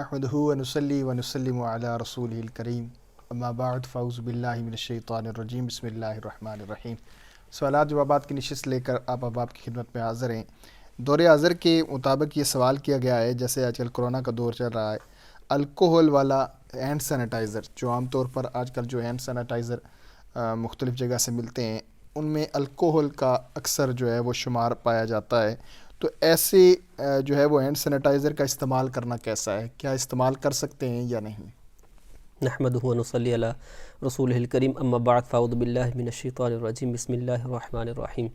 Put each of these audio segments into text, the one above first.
نحمده ونصلي ونسلم على رسوله الكريم اما بعد فاعوذ باللہ من الشیطان الرجیم بسم اللہ الرحمن الرحیم۔ سوالات جوابات کی نشست لے کر آپ احباب کی خدمت میں حاضر ہیں۔ دور حاضر کے مطابق یہ سوال کیا گیا ہے، جیسے آج کل کرونا کا دور چل رہا ہے، الکوہل والا ہینڈ سینیٹائزر، جو عام طور پر آج کل جو ہینڈ سینیٹائزر مختلف جگہ سے ملتے ہیں، ان میں الکوہل کا اکثر جو ہے وہ شمار پایا جاتا ہے، تو ایسے جو ہے وہ ہینڈ سینیٹائزر کا استعمال کرنا کیسا ہے؟ کیا استعمال کر سکتے ہیں یا نہیں؟ نحمدہ ونصلی علی رسولہ الکریم اما بعد فاعوذ باللہ من الشیطان الرجیم بسم اللہ الرحمن الرحیم۔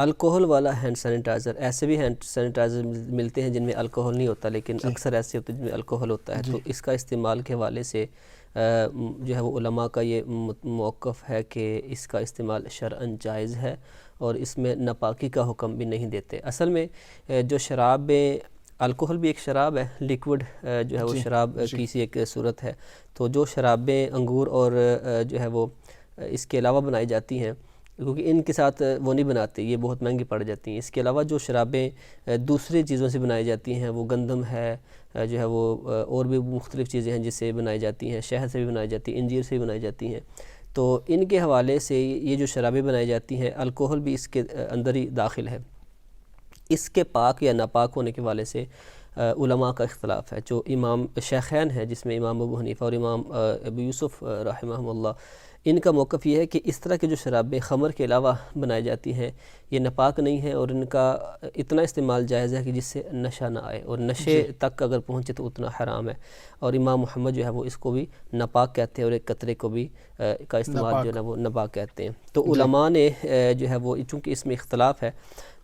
الکوہل والا ہینڈ سینیٹائزر، ایسے بھی ہینڈ سینیٹائزر ملتے ہیں جن میں الکوہل نہیں ہوتا، لیکن اکثر ایسے ہوتے ہیں جن میں الکوہل ہوتا ہے، تو اس کا استعمال کے حوالے سے جو ہے وہ علماء کا یہ موقف ہے کہ اس کا استعمال شرعاً جائز ہے، اور اس میں ناپاکی کا حکم بھی نہیں دیتے۔ اصل میں جو شراب میں الکوہل بھی ایک شراب ہے، لیکوڈ جو ہے وہ شراب کی سی ایک صورت ہے، تو جو شرابیں انگور اور جو ہے وہ اس کے علاوہ بنائی جاتی ہیں، کیونکہ ان کے ساتھ وہ نہیں بناتے، یہ بہت مہنگی پڑ جاتی ہیں۔ اس کے علاوہ جو شرابیں دوسری چیزوں سے بنائی جاتی ہیں، وہ گندم ہے، جو ہے وہ اور بھی مختلف چیزیں ہیں جس سے بنائی جاتی ہیں، شہد سے بھی بنائی جاتی ہیں، انجیر سے بھی بنائی جاتی ہیں، تو ان کے حوالے سے یہ جو شرابیں بنائی جاتی ہیں، الکوہل بھی اس کے اندر ہی داخل ہے۔ اس کے پاک یا ناپاک ہونے کے حوالے سے علماء کا اختلاف ہے۔ جو امام شیخین ہیں، جس میں امام ابو حنیفہ اور امام ابو یوسف رحمہ اللہ، ان کا موقف یہ ہے کہ اس طرح کے جو شرابیں خمر کے علاوہ بنائی جاتی ہیں، یہ ناپاک نہیں ہیں، اور ان کا اتنا استعمال جائز ہے کہ جس سے نشہ نہ آئے، اور نشے تک اگر پہنچے تو اتنا حرام ہے، اور امام محمد جو ہے وہ اس کو بھی ناپاک کہتے ہیں، اور ایک قطرے کو بھی کا استعمال جو ہے نا وہ ناپاک کہتے ہیں۔ تو علماء نے جو ہے وہ چونکہ اس میں اختلاف ہے،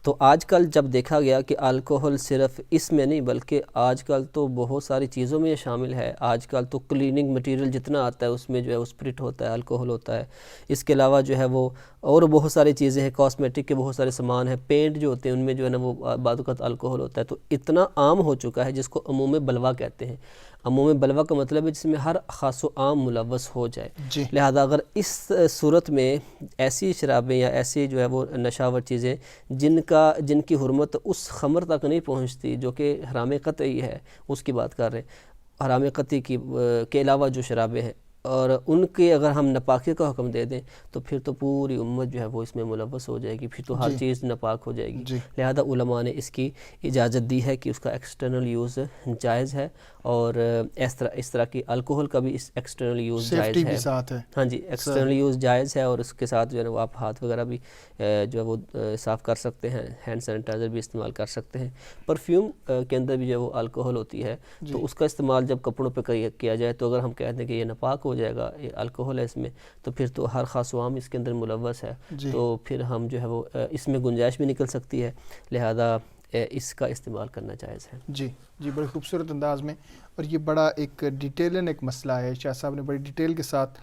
تو آج کل جب دیکھا گیا کہ الکوہل صرف اس میں نہیں بلکہ آج کل تو بہت ساری چیزوں میں یہ شامل ہے، آج کل تو کلیننگ مٹیریل جتنا آتا ہے اس میں جو ہے اسپرٹ ہوتا ہے، الکوہل ہوتا ہے، اس کے علاوہ جو ہے وہ اور بہت ساری چیزیں ہیں، کاسمیٹک کے بہت سارے سامان ہیں، پینٹ جو ہوتے ہیں ان میں جو ہے نا وہ بعض اوقات الکوہل ہوتا ہے، تو اتنا عام ہو چکا ہے جس کو عموم بلوہ کہتے ہیں۔ عموم بلوہ کا مطلب ہے جس میں ہر خاص و عام ملوث ہو جائے، لہذا اگر اس صورت میں ایسی شرابیں یا ایسی جو ہے وہ نشاور چیزیں جن کی حرمت اس خمر تک نہیں پہنچتی جو کہ حرام قطعی ہے، اس کی بات کر رہے ہیں، حرام قطعی کے علاوہ جو شرابیں ہیں، اور ان کے اگر ہم ناپاکی کا حکم دے دیں تو پھر تو پوری امت جو ہے وہ اس میں ملوث ہو جائے گی، پھر تو ہر چیز ناپاک ہو جائے گی۔ لہذا علماء نے اس کی اجازت دی ہے کہ اس کا ایکسٹرنل یوز جائز ہے، اور اس طرح کی الکوہل کا بھی اس ایکسٹرنل یوز جائز ہے۔ ہاں جی، ایکسٹرنل یوز جائز ہے، اور اس کے ساتھ جو ہے وہ آپ ہاتھ وغیرہ بھی جو ہے وہ صاف کر سکتے ہیں، ہینڈ سینیٹائزر بھی استعمال کر سکتے ہیں۔ پرفیوم کے اندر بھی جو ہے وہ الکوہل ہوتی ہے، تو اس کا استعمال جب کپڑوں پہ کیا جائے تو اگر ہم کہتے ہیں کہ یہ ناپاک ہو جائے گا، یہ الکوہل ہے اس میں، تو پھر تو ہر خاص و عام اس کے اندر ملوث ہے، تو پھر ہم جو ہے وہ اس میں گنجائش بھی نکل سکتی ہے، لہذا اس کا استعمال کرنا جائز ہے۔ جی بڑے خوبصورت انداز میں، اور یہ بڑا ایک ڈیٹیلن ایک مسئلہ ہے، شاہ صاحب نے بڑی ڈیٹیل کے ساتھ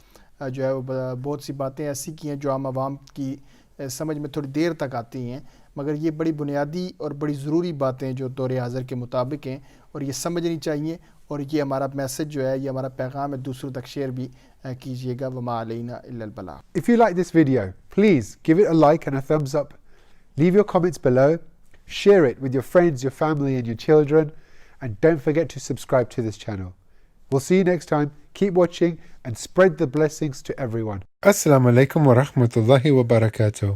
جو ہے وہ بہت سی باتیں ایسی کی ہیں جو عام عوام کی سمجھ میں تھوڑی دیر تک آتی ہیں، مگر یہ بڑی بنیادی اور بڑی ضروری باتیں جو دور حاضر کے مطابق ہیں، اور یہ سمجھنی چاہیے، اور یہ ہمارا میسج جو ہے، یہ ہمارا پیغام ہے، دوسروں تک شیئر بھی کیجیے گا۔ وما علینا الا البلاغ۔ If you like this video, please give it a like and a thumbs up. Leave your comments below. Share it with your friends, your family and your children. And don't forget to subscribe to this channel. We'll see you next time. Keep watching and spread the blessings to everyone. Assalamu alaikum wa rahmatullahi wa barakatuh.